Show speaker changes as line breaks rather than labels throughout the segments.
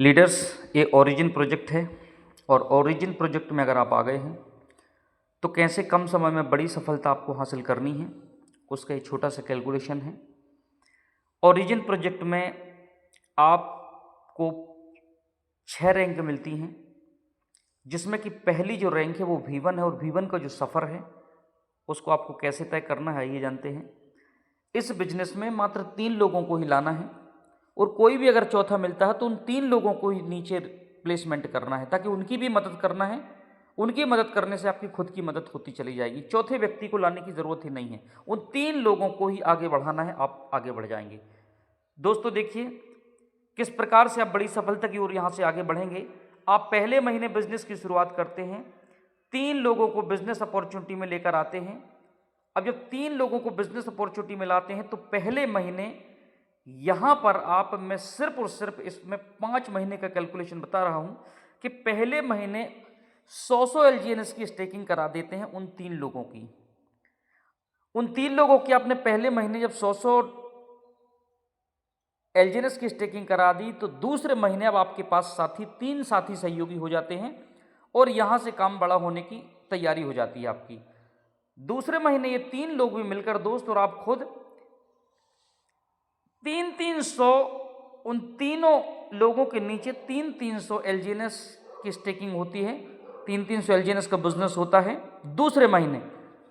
Leaders, ये origin project है और ओरिजिन प्रोजेक्ट में अगर आप आ गए हैं तो कैसे कम समय में बड़ी सफलता आपको हासिल करनी है उसका एक छोटा सा कैलकुलेशन है। ओरिजिन प्रोजेक्ट में आपको 6 रैंक मिलती हैं, जिसमें कि पहली जो रैंक है वो V1 है और V1 का जो सफ़र है उसको आपको कैसे तय करना है ये जानते हैं। इस बिजनेस में मात्र 3 लोगों को ही लाना है और कोई भी अगर चौथा मिलता है तो उन 3 लोगों को ही नीचे प्लेसमेंट करना है ताकि उनकी भी मदद करना है। उनकी मदद करने से आपकी खुद की मदद होती चली जाएगी। चौथे व्यक्ति को लाने की ज़रूरत ही नहीं है, उन 3 लोगों को ही आगे बढ़ाना है, आप आगे बढ़ जाएंगे। दोस्तों देखिए किस प्रकार से आप बड़ी सफलता की ओर यहाँ से आगे बढ़ेंगे। आप पहले महीने बिजनेस की शुरुआत करते हैं, 3 लोगों को बिजनेस अपॉर्चुनिटी में लेकर आते हैं। अब जब 3 लोगों को बिजनेस अपॉर्चुनिटी में लाते हैं तो पहले महीने यहाँ पर आप, मैं सिर्फ और सिर्फ इसमें 5 महीने का कैलकुलेशन बता रहा हूँ कि पहले महीने 100 LGNS की स्टेकिंग करा देते हैं उन 3 लोगों की। उन 3 लोगों की आपने पहले महीने जब 100 LGNS की स्टेकिंग करा दी तो दूसरे महीने अब आपके पास 3 साथी सहयोगी हो जाते हैं और यहाँ से काम बड़ा होने की तैयारी हो जाती है आपकी। दूसरे महीने ये 3 लोग भी मिलकर दोस्त और आप खुद 300 उन तीनों लोगों के नीचे 300 LGNS की स्टेकिंग होती है। 300 LGNS का बिजनेस होता है दूसरे महीने।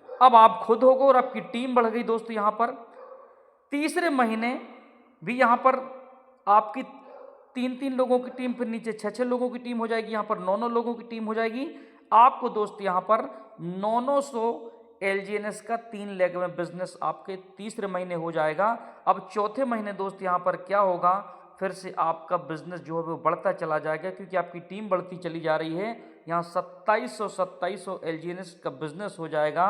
अब आप खुद हो गए और आपकी टीम बढ़ गई दोस्तों। यहाँ पर तीसरे महीने भी यहाँ पर आपकी 3 लोगों की टीम, फिर नीचे 6 लोगों की टीम हो जाएगी, यहाँ पर 9 लोगों की टीम हो जाएगी। आपको दोस्त यहाँ पर 900 LGNS का 3 लेग में बिजनेस आपके तीसरे महीने हो जाएगा। अब चौथे महीने दोस्त यहाँ पर क्या होगा, फिर से आपका बिजनेस जो है वो बढ़ता चला जाएगा क्योंकि आपकी टीम बढ़ती चली जा रही है। यहाँ 2700 LGNS का बिजनेस हो जाएगा।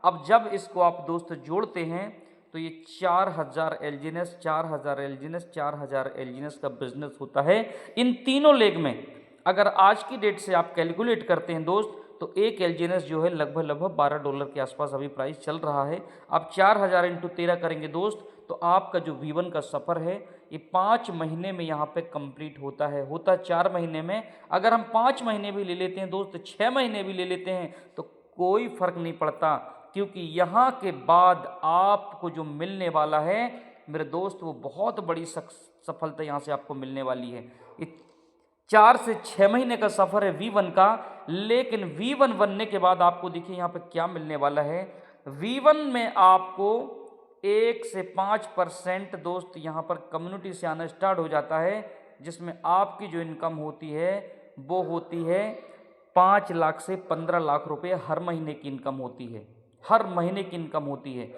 अब जब इसको आप दोस्त जोड़ते हैं तो ये 4000 LGNS 4000 LGNS का बिजनेस होता है इन तीनों लेग में। अगर आज की डेट से आप कैलकुलेट करते हैं दोस्त तो एक LGNS जो है लगभग $12 के आसपास अभी प्राइस चल रहा है। आप 4000 × 13 करेंगे दोस्त तो आपका जो V1 का सफ़र है ये 5 महीने में यहाँ पे कंप्लीट होता है। होता 4 महीने में, अगर हम 5 महीने भी ले लेते हैं दोस्त, 6 महीने भी ले लेते हैं तो कोई फर्क नहीं पड़ता क्योंकि यहाँ के बाद आपको जो मिलने वाला है मेरे दोस्त वो बहुत बड़ी सफलता यहाँ से आपको मिलने वाली है। ये 4 से 6 महीने का सफ़र है V1 का, लेकिन V1 बनने के बाद आपको देखिए यहाँ पे क्या मिलने वाला है। V1 में आपको 1 से 5% दोस्त यहाँ पर कम्युनिटी से आना स्टार्ट हो जाता है, जिसमें आपकी जो इनकम होती है वो होती है 5 लाख से 15 लाख रुपए हर महीने की इनकम होती है, हर महीने की इनकम होती है।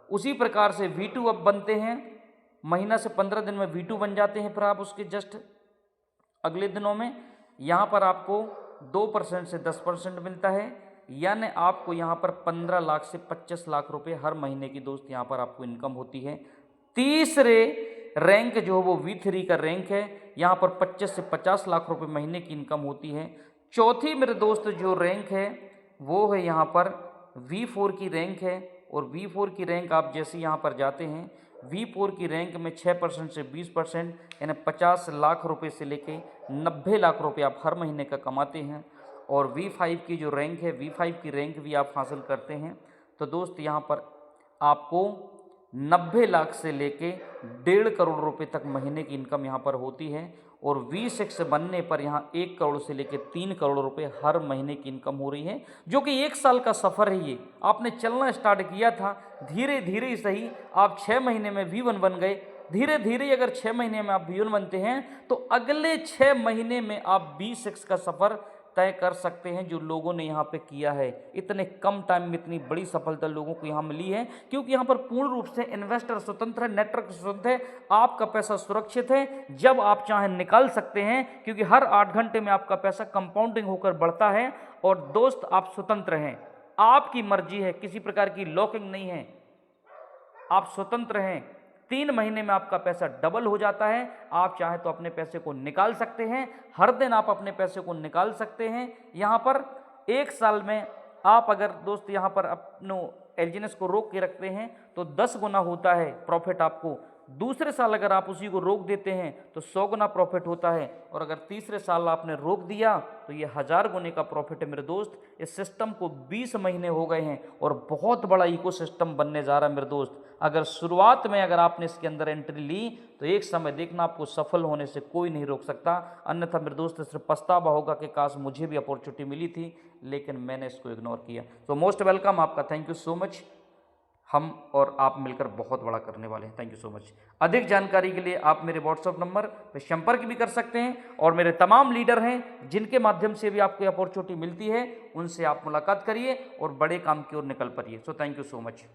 उसी प्रकार से V2 अब बनते हैं, महीना से 15 दिन में V2 बन जाते हैं। फिर आप उसके जस्ट अगले दिनों में यहाँ पर आपको 2% से 10% मिलता है, यानी आपको यहाँ पर 15 लाख से 25 लाख रुपए हर महीने की दोस्त यहाँ पर आपको इनकम होती है। तीसरे रैंक जो वो V3 का रैंक है, यहाँ पर 25 से 50 लाख रुपए महीने की इनकम होती है। चौथी मेरे दोस्त जो रैंक है वो है यहाँ पर V4 की रैंक है और V4 की रैंक आप जैसे यहाँ पर जाते हैं V4 की रैंक में 6% से 20% यानी 50 लाख रुपए से लेके 90 लाख रुपए आप हर महीने का कमाते हैं। और V5 की जो रैंक है, V5 की रैंक भी आप हासिल करते हैं तो दोस्त यहाँ पर आपको 90 लाख से लेके 1.5 करोड़ रुपए तक महीने की इनकम यहाँ पर होती है। और V6 बनने पर यहाँ 1 करोड़ से लेकर 3 करोड़ रुपए हर महीने की इनकम हो रही है, जो कि 1 साल का सफ़र है। ये आपने चलना स्टार्ट किया था, धीरे धीरे ही सही आप 6 महीने में V1 बन गए। धीरे धीरे अगर 6 महीने में आप V1 बनते हैं तो अगले 6 महीने में आप V6 का सफ़र तय कर सकते हैं, जो लोगों ने यहाँ पे किया है। इतने कम टाइम में इतनी बड़ी सफलता लोगों को यहाँ मिली है क्योंकि यहाँ पर पूर्ण रूप से इन्वेस्टर स्वतंत्र है, नेटवर्क स्वतंत्र है, आपका पैसा सुरक्षित है, जब आप चाहें निकाल सकते हैं क्योंकि हर 8 घंटे में आपका पैसा कंपाउंडिंग होकर बढ़ता है। और दोस्त आप स्वतंत्र हैं, आपकी मर्जी है, किसी प्रकार की लॉकिंग नहीं है, आप स्वतंत्र हैं। 3 महीने में आपका पैसा डबल हो जाता है। आप चाहे तो अपने पैसे को निकाल सकते हैं, हर दिन आप अपने पैसे को निकाल सकते हैं। यहाँ पर 1 साल में आप अगर दोस्त यहाँ पर अपने LGNS को रोक के रखते हैं तो 10 गुना होता है प्रॉफिट आपको। दूसरे साल अगर आप उसी को रोक देते हैं तो 100 गुना प्रॉफिट होता है, और अगर तीसरे साल आपने रोक दिया तो ये 1000 गुने का प्रॉफिट है मेरे दोस्त। इस सिस्टम को 20 महीने हो गए हैं और बहुत बड़ा इकोसिस्टम बनने जा रहा है मेरे दोस्त। अगर शुरुआत में अगर आपने इसके अंदर एंट्री ली तो एक समय देखना आपको सफल होने से कोई नहीं रोक सकता, अन्यथा मेरे दोस्त सिर्फ पछतावा होगा कि काश मुझे भी अपॉर्चुनिटी मिली थी, लेकिन मैंने इसको इग्नोर किया। तो मोस्ट वेलकम आपका, थैंक यू सो मच। हम और आप मिलकर बहुत बड़ा करने वाले हैं। Thank you so much. अधिक जानकारी के लिए आप मेरे व्हाट्सएप नंबर पर संपर्क भी कर सकते हैं, और मेरे तमाम लीडर हैं जिनके माध्यम से भी आपको अपॉर्चुनिटी मिलती है, उनसे आप मुलाकात करिए और बड़े काम की ओर निकल पड़िए। So thank you so much.